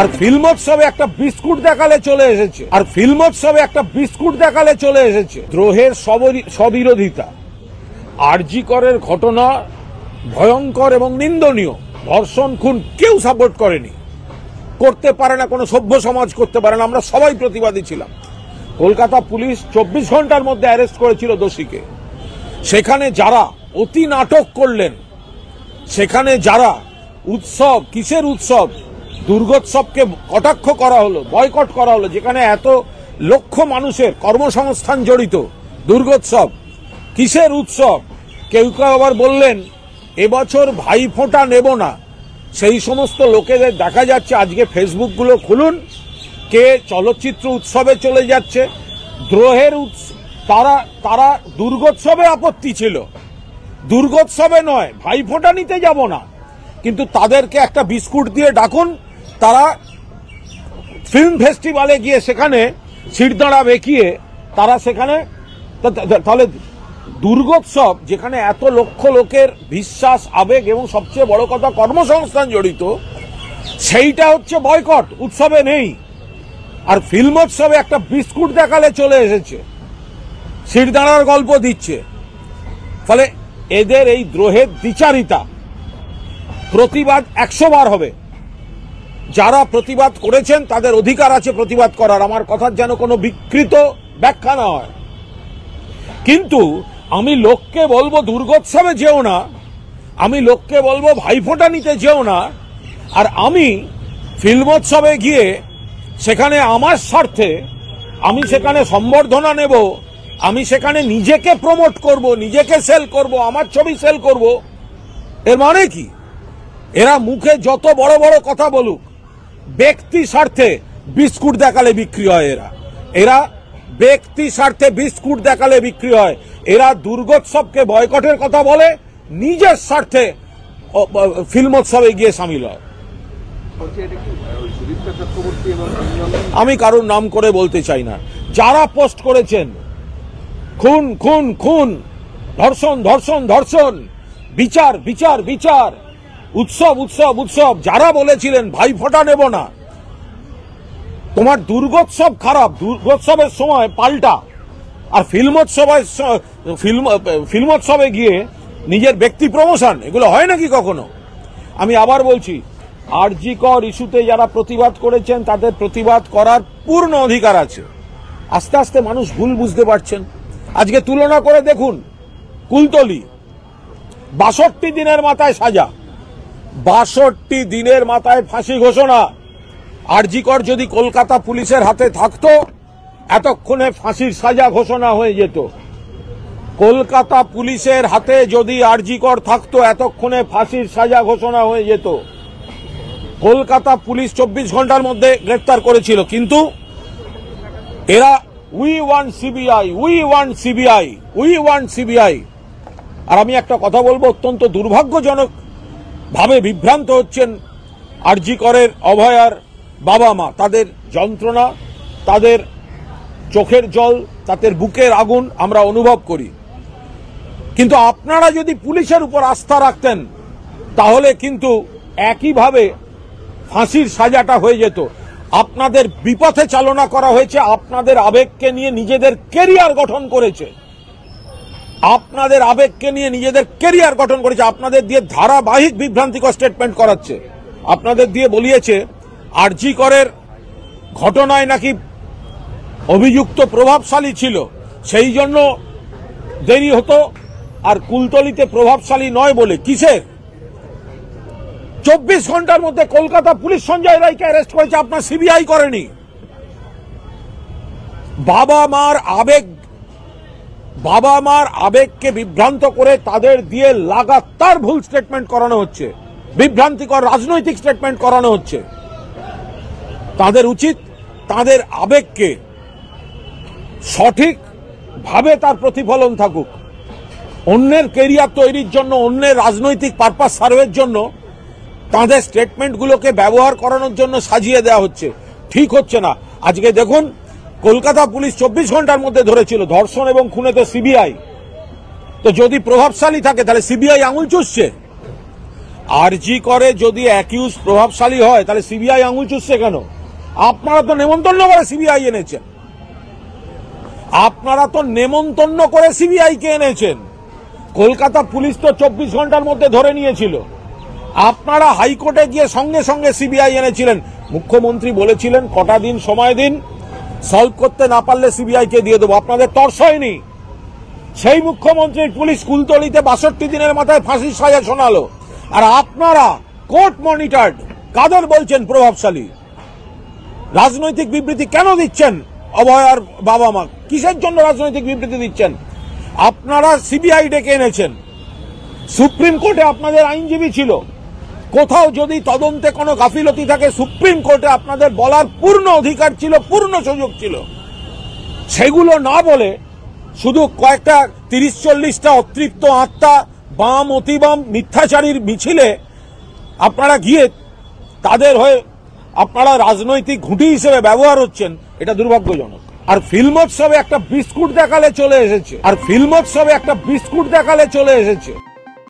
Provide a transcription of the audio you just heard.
আর ফিল্মোৎসবে একটা বিস্কুট দেখালে চলে এসেছে দ্রোহের সবিরোধিতা। আরজি করের ঘটনা ভয়ঙ্কর এবং নিন্দনীয়। ধর্ষণ খুন কেউ সাপোর্ট করেনি, করতে পারে না, কোনো সভ্য সমাজ করতে পারে না। আমরা সবাই প্রতিবাদী ছিলাম। কলকাতা পুলিশ 24 ঘন্টার মধ্যে অ্যারেস্ট করেছিল দোষীকে। সেখানে যারা অতি নাটক করলেন, সেখানে যারা উৎসব, কিসের উৎসব, দুর্গোৎসবকে কটাক্ষ করা হলো, বয়কট করা হলো, যেখানে এত লক্ষ মানুষের কর্মসংস্থান জড়িত। দুর্গোৎসব কিসের উৎসব? কেউ কেউ আবার বললেন এবছর ভাইফোঁটা নেব না। সেই সমস্ত লোকেদের দেখা যাচ্ছে, আজকে ফেসবুকগুলো খুলুন, কে চলচ্চিত্র উৎসবে চলে যাচ্ছে। দ্রোহের তারা দুর্গোৎসবে আপত্তি ছিল, দুর্গোৎসবে নয়, ভাইফোঁটা নিতে যাব না। কিন্তু তাদেরকে একটা বিস্কুট দিয়ে ডাকুন, তারা ফিল্ম ফেস্টিভ্যালে গিয়ে সেখানে শিরদাঁড়া বেঁকিয়ে তারা সেখানে, তাহলে দুর্গোৎসব যেখানে এত লক্ষ লোকের বিশ্বাস, আবেগ এবং সবচেয়ে বড় কথা কর্মসংস্থান জড়িত, সেইটা হচ্ছে বয়কট, উৎসবে নেই। আর ফিল্মোৎসবে একটা বিস্কুট দেখালে চলে এসেছে, শিরদাঁড়ার গল্প দিচ্ছে। ফলে এদের এই দ্রোহের দ্বিচারিতা, প্রতিবাদ 100 বার হবে। যারা প্রতিবাদ করেছেন তাদের অধিকার আছে প্রতিবাদ করার, আমার কথার যেন কোনো বিকৃত ব্যাখ্যা না হয়। কিন্তু আমি লোককে বলবো দুর্গোৎসবে যেও না, আমি লোককে বলবো ভাইফোঁটা নিতে যেও না, আর আমি ফিল্মোৎসবে গিয়ে সেখানে আমার স্বার্থে আমি সেখানে সম্বর্ধনা নেব, আমি সেখানে নিজেকে প্রমোট করব, নিজেকে সেল করব, আমার ছবি সেল করব। এর মানে কি? এরা মুখে যত বড় বড় কথা বলুক, ব্যক্তি স্বার্থে বিস্কুট দেখালে বিক্রি হয়। এরা ব্যক্তি স্বার্থে বিস্কুট দেখালে বিক্রি হয়। এরা দুর্গোৎসবকে বয়কটের কথা বলে, নিজের স্বার্থে ফিল্মোৎসবে গিয়ে সামিল হয়। আমি কারোর নাম করে বলতে চাই না। যারা পোস্ট করেছেন খুন খুন খুন, ধর্ষণ ধর্ষণ ধর্ষণ, বিচার বিচার বিচার, উৎসব উৎসব উৎসব, যারা বলেছিলেন ভাইফোঁটা নেব না, তোমার দুর্গোৎসব খারাপ, দুর্গোৎসবের সময় পাল্টা, আর ফিল্মোৎসবে গিয়ে নিজের ব্যক্তি প্রমোশন, এগুলো হয় নাকি কখনো? আমি আবার বলছি, আরজি কর ইস্যুতে যারা প্রতিবাদ করেছেন তাদের প্রতিবাদ করার পূর্ণ অধিকার আছে। আস্তে আস্তে মানুষ ভুল বুঝতে পারছেন। আজকে তুলনা করে দেখুন, কুলতলি 62 দিনের মাথায় সাজা, 62 দিনের মাথায় ফাঁসি ঘোষণা। আরজি কর যদি কলকাতা পুলিশের হাতে থাকতো, এতক্ষণে ফাঁসির সাজা ঘোষণা হয়ে যেত। কলকাতা পুলিশের হাতে যদি আরজি কর থাকতো, এতক্ষণে ফাঁসির সাজা ঘোষণা হয়ে যেত। কলকাতা পুলিশ 24 ঘন্টার মধ্যে গ্রেফতার করেছিল, কিন্তু এরা we want CBI, we want CBI, we want CBI. আর আমি একটা কথা বলবো, অত্যন্ত দুর্ভাগ্যজনক ভাবে বিভ্রান্ত হচ্ছেন আরজি করের অভয়ার বাবা মা। তাদের যন্ত্রণা, তাদের চোখের জল, তাদের বুকের আগুন আমরা অনুভব করি। কিন্তু আপনারা যদি পুলিশের উপর আস্থা রাখতেন, তাহলে কিন্তু একইভাবে ফাঁসির সাজাটা হয়ে যেত। আপনাদের বিপথে চালনা করা হয়েছে, আপনাদের আবেগকে নিয়ে নিজেদের কেরিয়ার গঠন করেছে, আপনাদের আবেগকে নিয়ে নিজেদের কেরিয়ার গঠন করেছে, আপনাদের দিয়ে ধারাবাহিক বিভ্রান্তিকর স্টেটমেন্ট করাচ্ছে। আপনাদের দিয়ে বলিয়েছে আরজি করের ঘটনায় নাকি অভিযুক্ত প্রভাবশালী ছিল, সেই জন্য দেরি হতো, আর কুলতলিতে প্রভাবশালী নয় বলে। কিসের? 24 ঘন্টার মধ্যে কলকাতা পুলিশ সঞ্জয় রায়কে অ্যারেস্ট করেছে, আপনার সিবিআই করেনি। বাবা মার আবেগকে বিভ্রান্ত করে তাদের দিয়ে লাগাতার ভুল স্টেটমেন্ট করানো হচ্ছে, বিভ্রান্তিকর রাজনৈতিক স্টেটমেন্ট করানো হচ্ছে। তাদের উচিত তাদের আবেগকে সঠিকভাবে তার প্রতিফলন থাকুক। অন্যের কেরিয়ার তৈরির জন্য, অন্যের রাজনৈতিক পারপাস সার্ভের জন্য তাদের স্টেটমেন্টগুলোকে ব্যবহার করানোর জন্য সাজিয়ে দেওয়া হচ্ছে, ঠিক হচ্ছে না। আজকে দেখুন, কলকাতা পুলিশ 24 ঘন্টার মধ্যে ধরেছিল, ধর্ষণ এবং খুনে তো সিবিআই। তো যদি প্রভাবশালী থাকে তাহলে সিবিআই আঙুল চুষছে। আরজি করে যদি অ্যাকিউজ প্রভাবশালী হয় তাহলে সিবিআই আঙুল চুষছে কেন? আপনারা তো নেমন্তন্ন করে সিবিআই এনেছেন, আপনারা তো নেমন্তন্ন করে সিবিআই কে এনেছেন। কলকাতা পুলিশ তো 24 ঘন্টার মধ্যে ধরে নিয়েছিল, আপনারা হাইকোর্টে গিয়ে সঙ্গে সঙ্গে সিবিআই এনেছিলেন। মুখ্যমন্ত্রী বলেছিলেন কটা দিন সময় দিন, সলভ করতে না পারলে সিবিআই কে দিয়ে দেবো, আপনাদের তর্স হয়নি। সেই মুখ্যমন্ত্রীর পুলিশ কুলতলিতে 62 দিনের মাথায় ফাঁসির সাজা শোনালো, আর আপনারা কোর্ট মনিটর্ড কাদের বলছেন প্রভাবশালী? রাজনৈতিক বিবৃতি কেন দিচ্ছেন? অভয়ার বাবা মা কিসের জন্য রাজনৈতিক বিবৃতি দিচ্ছেন? আপনারা সিবিআই ডেকে এনেছেন, সুপ্রিম কোর্টে আপনাদের আইনজীবী ছিল, কোথাও যদি তদন্তে কোনো গাফিলতি থাকে সুপ্রিম কোর্টে আপনাদের বলার পূর্ণ অধিকার ছিল, পূর্ণ সুযোগ ছিল। সেগুলো না বলে শুধু কয়েকটা 30-40টা অতৃপ্ত আত্মা বাম অতিবাম মিথ্যাচারীর মিছিলে আপনারা গিয়ে তাদের হয়ে আপনারা রাজনৈতিক ঘুঁটি হিসেবে ব্যবহার হচ্ছেন, এটা দুর্ভাগ্যজনক। আর ফিল্মোৎসবে একটা বিস্কুট দেখালে চলে এসেছে।